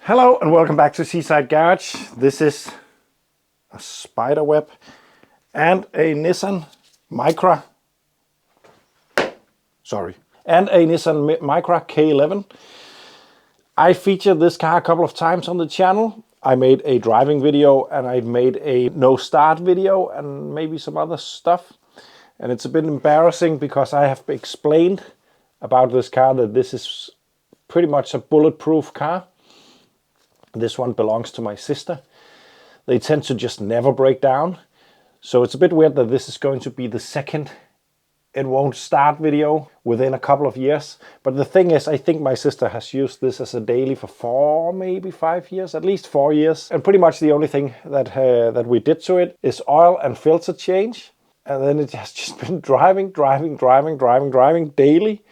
Hello and welcome back to Seaside Garage. This is a spider web and a Nissan Micra. Nissan Micra K11. I featured this car a couple of times on the channel. I made a driving video and I made a no start video and maybe some other stuff. And it's a bit embarrassing because I have explained about this car that this is pretty much a bulletproof car. This one belongs to my sister. They tend to just never break down. So it's a bit weird that this is going to be the second it won't start video within a couple of years. But the thing is, I think my sister has used this as a daily for 4, maybe 5 years, at least 4 years. And pretty much the only thing that we did to it is oil and filter change. And then it has just been driving daily.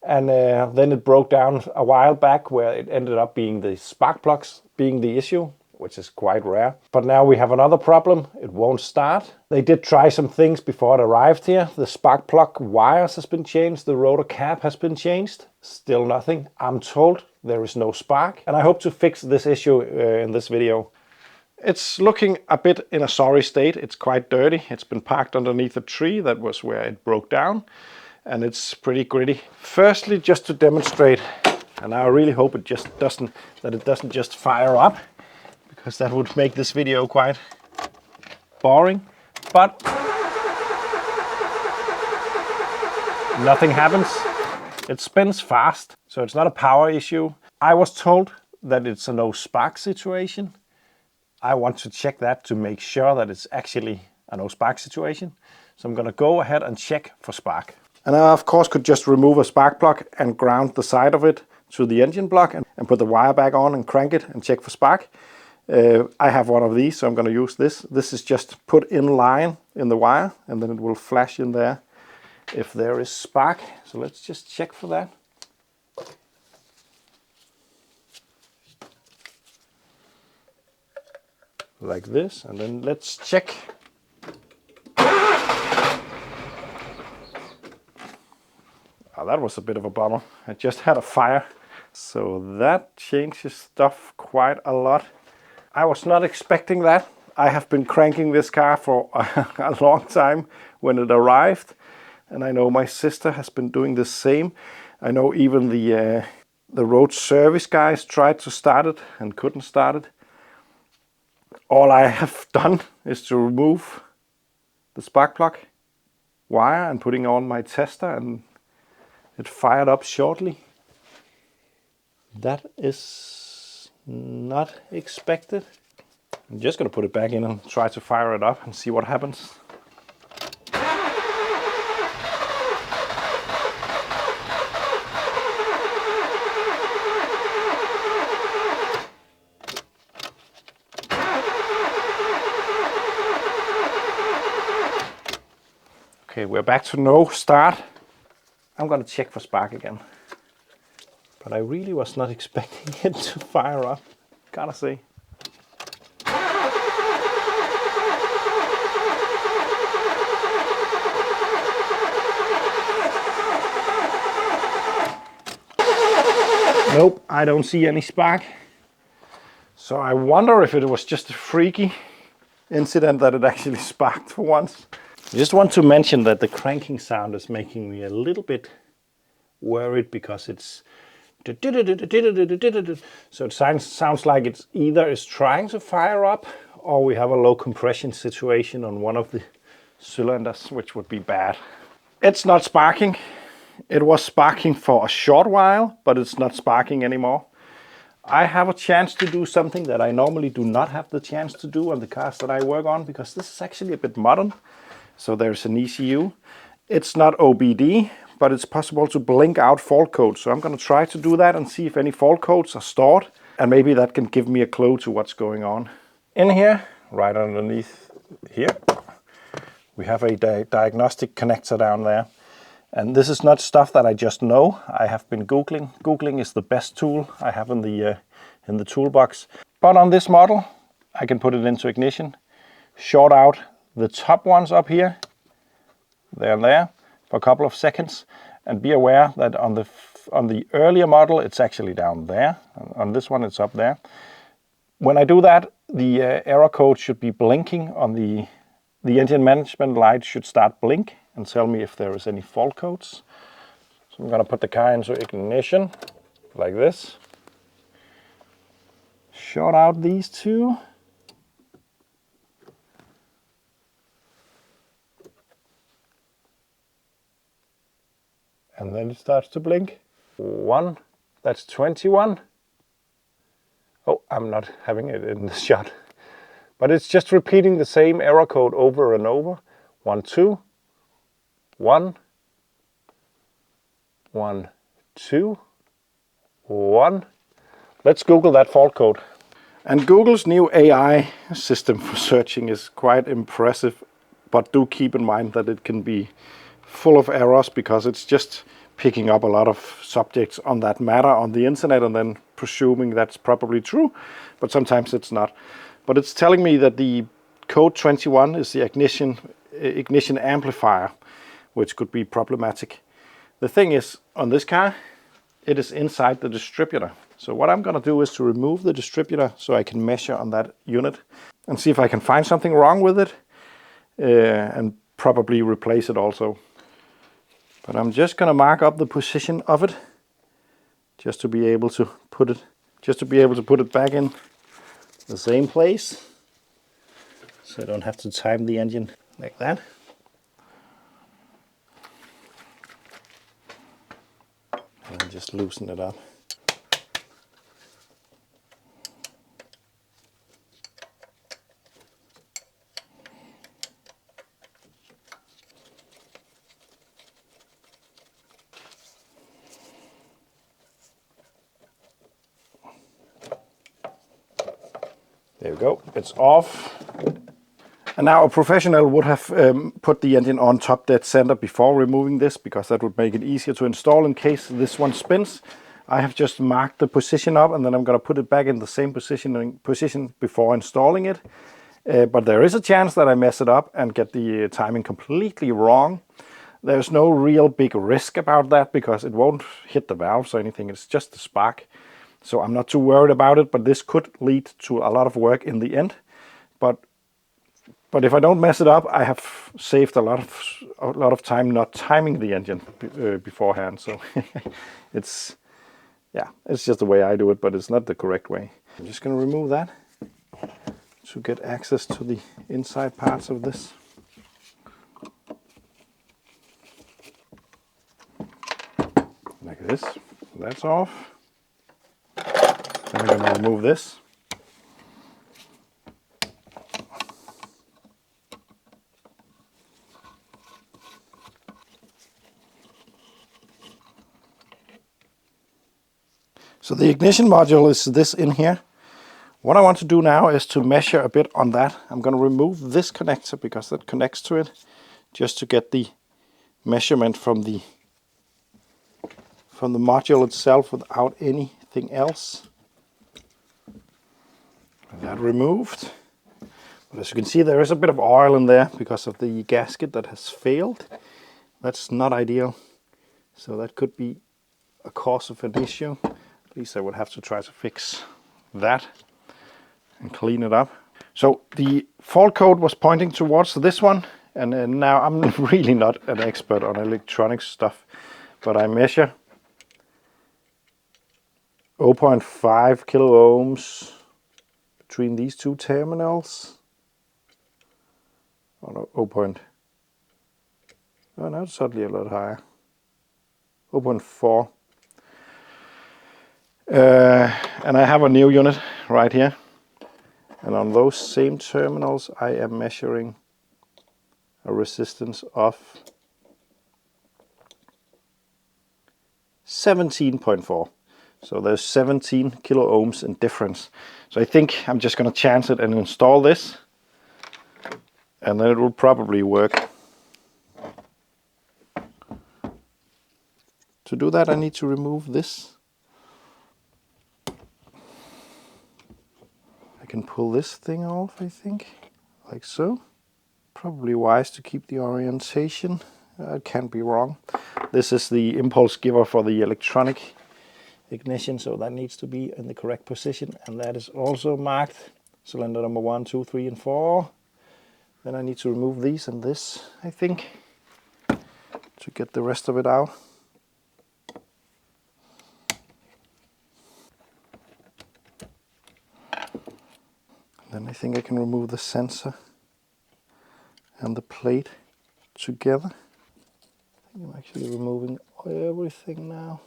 And then it broke down a while back where it ended up being the spark plugs being the issue, which is quite rare. But now we have another problem. It won't start. They did try some things before it arrived here. The spark plug wires has been changed. The rotor cap has been changed. Still nothing. I'm told there is no spark. And I hope to fix this issue in this video. It's looking a bit in a sorry state. It's quite dirty. It's been parked underneath a tree. That was where it broke down. And it's pretty gritty. Firstly, just to demonstrate, and I really hope it doesn't just fire up, because that would make this video quite boring. But nothing happens. It spins fast, so it's not a power issue. I was told that it's a no spark situation. I want to check that to make sure that it's actually a no spark situation. So I'm gonna go ahead and check for spark. And I, of course, could just remove a spark plug and ground the side of it to the engine block and put the wire back on and crank it and check for spark. I have one of these, so I'm going to use this. This is just put in line in the wire, and then it will flash in there if there is spark. So let's just check for that. Like this, and then let's check. Oh, that was a bit of a bummer. I just had a fire. So that changes stuff quite a lot. I was not expecting that. I have been cranking this car for a long time when it arrived. And I know my sister has been doing the same. I know even the road service guys tried to start it and couldn't start it. All I have done is to remove the spark plug wire and putting on my tester, and it fired up shortly. That is not expected. I'm just going to put it back in and try to fire it up and see what happens. Okay, we're back to no start. I'm going to check for spark again. But I really was not expecting it to fire up, gotta say. Nope, I don't see any spark. So I wonder if it was just a freaky incident that it actually sparked for once. I just want to mention that the cranking sound is making me a little bit worried because it's so it sounds like it's either is trying to fire up or we have a low compression situation on one of the cylinders, which would be bad. It's not sparking. It was sparking for a short while, but it's not sparking anymore. I have a chance to do something that I normally do not have the chance to do on the cars that I work on, because this is actually a bit modern. So there's an ECU. It's not OBD, but it's possible to blink out fault codes. So I'm going to try to do that and see if any fault codes are stored. And maybe that can give me a clue to what's going on. In here, right underneath here, we have a diagnostic connector down there. And this is not stuff that I just know. I have been Googling. Googling is the best tool I have in the toolbox. But on this model, I can put it into ignition, short out the top ones up here, there and there, for a couple of seconds, and be aware that on the on the earlier model, it's actually down there. On this one, it's up there. When I do that, the error code should be blinking on the engine management light should start blink and tell me if there is any fault codes. So I'm gonna put the car into ignition like this. Short out these two. And then it starts to blink. 1, that's 21. Oh, I'm not having it in the shot. But it's just repeating the same error code over and over. 1, 2, 1, 1, 2, 1. Let's Google that fault code. And Google's new AI system for searching is quite impressive, but do keep in mind that it can be full of errors because it's just picking up a lot of subjects on that matter on the internet and then presuming that's probably true, but sometimes it's not. But it's telling me that the code 21 is the ignition amplifier, which could be problematic. The thing is, on this car, it is inside the distributor. So what I'm going to do is to remove the distributor so I can measure on that unit and see if I can find something wrong with it and probably replace it also. But I'm just going to mark up the position of it just to be able to put it back in the same place so I don't have to time the engine like that. And just loosen it up. There we go, it's off. And now a professional would have put the engine on top dead center before removing this, because that would make it easier to install in case this one spins. I have just marked the position up and then I'm going to put it back in the same position before installing it. But there is a chance that I mess it up and get the timing completely wrong. There's no real big risk about that because it won't hit the valves or anything, it's just the spark. So I'm not too worried about it, but this could lead to a lot of work in the end. But if I don't mess it up, I have saved a lot of time not timing the engine beforehand. So it's just the way I do it, but it's not the correct way. I'm just going to remove that to get access to the inside parts of this. Like this. That's off. Then I'm going to remove this. So the ignition module is this in here. What I want to do now is to measure a bit on that. I'm going to remove this connector because that connects to it, just to get the measurement from the module itself without anything else. And that removed. But as you can see, there is a bit of oil in there because of the gasket that has failed. That's not ideal. So that could be a cause of an issue. At least I would have to try to fix that and clean it up. So the fault code was pointing towards this one, and now I'm really not an expert on electronic stuff, but I measure 0.5 kilo ohms between these two terminals. Oh no, oh no, it's suddenly a lot higher. 0.4. And I have a new unit right here, and on those same terminals I am measuring a resistance of 17.4. So there's 17 kilo ohms in difference. So I think I'm just going to chance it and install this, and then it will probably work. To do that I need to remove this. I can pull this thing off, I think, like so. Probably wise to keep the orientation It can't be wrong. This is the impulse giver for the electronic ignition, so that needs to be in the correct position, and that is also marked cylinder number 1, 2, 3, and 4. Then I need to remove these and this, I think, to get the rest of it out. Then I think I can remove the sensor and the plate together. I think I'm actually removing everything now.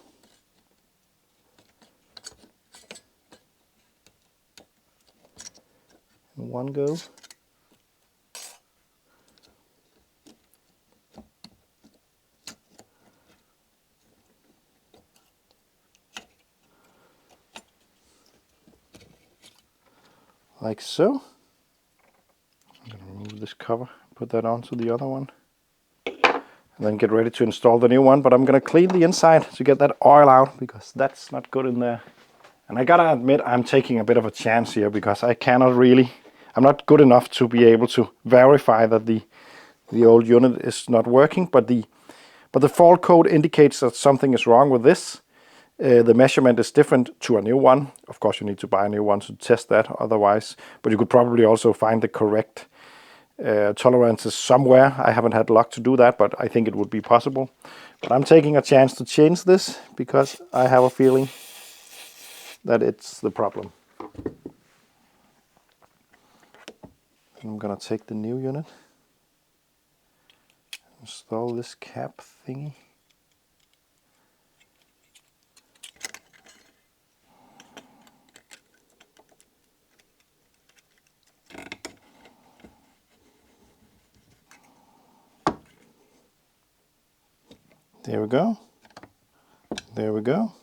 In one go. Like so. I'm going to remove this cover, put that onto the other one, and then get ready to install the new one. But I'm going to clean the inside to get that oil out, because that's not good in there. And I gotta admit, I'm taking a bit of a chance here, because I'm not good enough to be able to verify that the old unit is not working, but the fault code indicates that something is wrong with this. The measurement is different to a new one. Of course, you need to buy a new one to test that otherwise, but you could probably also find the correct tolerances somewhere. I haven't had luck to do that, but I think it would be possible. But I'm taking a chance to change this, because I have a feeling that it's the problem. I'm gonna take the new unit, install this cap thingy. There we go. There we go.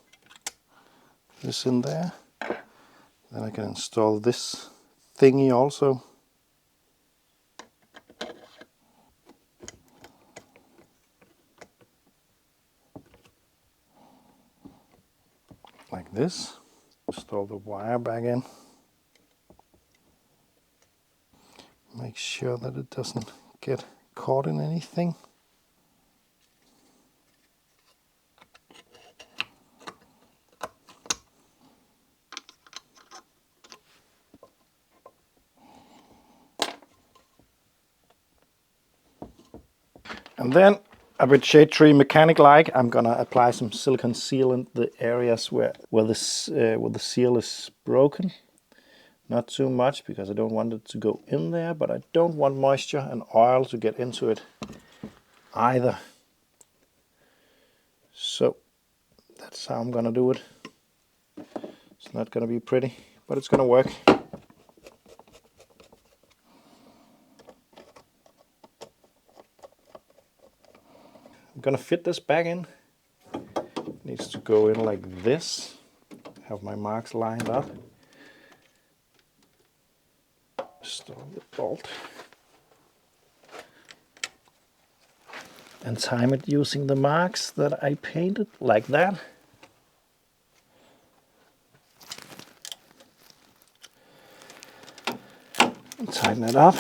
This in there. Then I can install this thingy also. Like this. Install the wire back in. Make sure that it doesn't get caught in anything. And then, a bit shade tree mechanic-like, I'm gonna apply some silicone sealant the areas where the seal is broken. Not too much, because I don't want it to go in there, but I don't want moisture and oil to get into it either. So that's how I'm gonna do it. It's not gonna be pretty, but it's gonna work. I'm gonna fit this back in. It needs to go in like this. Have my marks lined up. Install the bolt. And time it using the marks that I painted, like that. And tighten it up.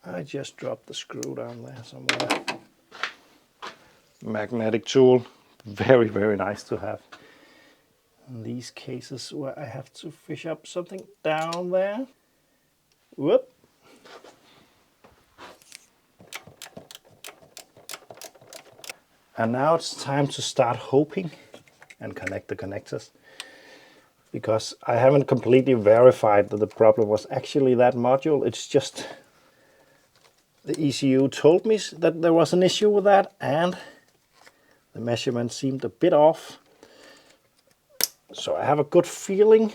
I just dropped the screw down there somewhere. Magnetic tool, very, very nice to have. In these cases where I have to fish up something down there. Whoop. And now it's time to start hoping and connect the connectors, because I haven't completely verified that the problem was actually that module. It's just the ECU told me that there was an issue with that, and the measurement seemed a bit off. So I have a good feeling.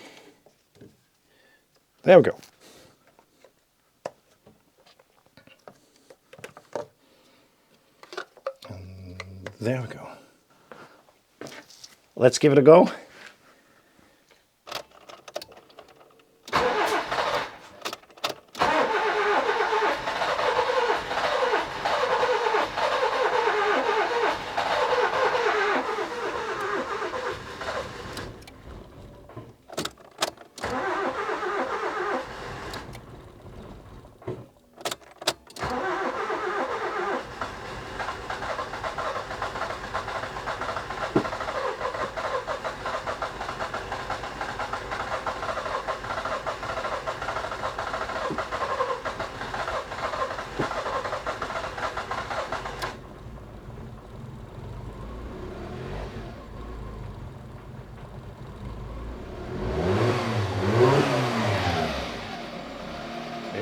There we go. And there we go. Let's give it a go.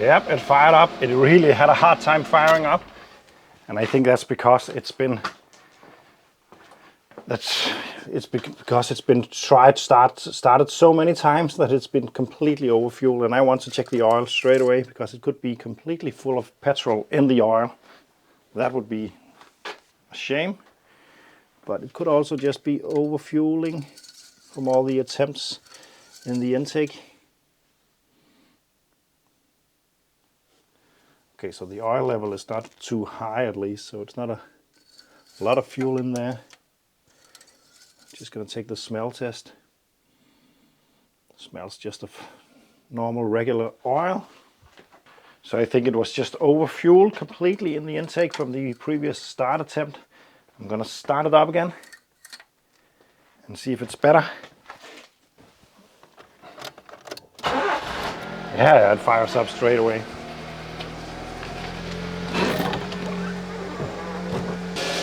Yep, it fired up. It really had a hard time firing up. And I think that's because it's been started so many times that it's been completely overfueled. And I want to check the oil straight away because it could be completely full of petrol in the oil. That would be a shame. But it could also just be overfueling from all the attempts in the intake. Okay, so the oil level is not too high at least, so it's not a lot of fuel in there. Just gonna take the smell test. It smells just of normal regular oil. So I think it was just overfueled completely in the intake from the previous start attempt. I'm gonna start it up again and see if it's better. Yeah, it fires up straight away.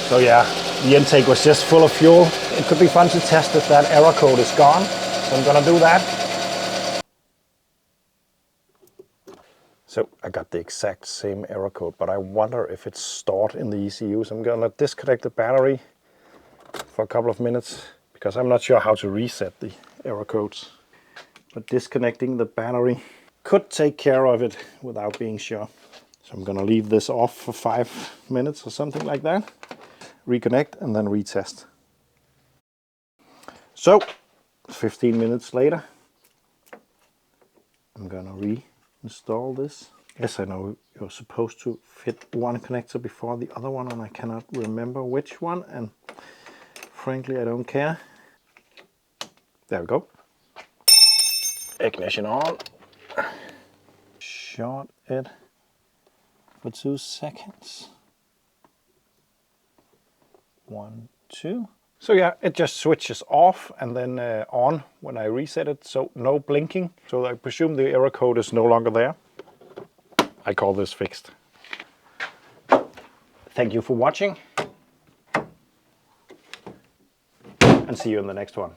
So yeah, the intake was just full of fuel. It could be fun to test if that error code is gone. So I'm gonna do that. So I got the exact same error code, but I wonder if it's stored in the ECU. So I'm gonna disconnect the battery for a couple of minutes because I'm not sure how to reset the error codes. But disconnecting the battery could take care of it without being sure. So I'm gonna leave this off for 5 minutes or something like that. Reconnect and then retest. So 15 minutes later, I'm gonna reinstall this. Yes, I know you're supposed to fit one connector before the other one, and I cannot remember which one, and frankly I don't care. There we go. Ignition on. Short it for 2 seconds. 1, 2. So yeah, it just switches off and then on when I reset it, so no blinking. So I presume the error code is no longer there. I call this fixed. Thank you for watching and see you in the next one.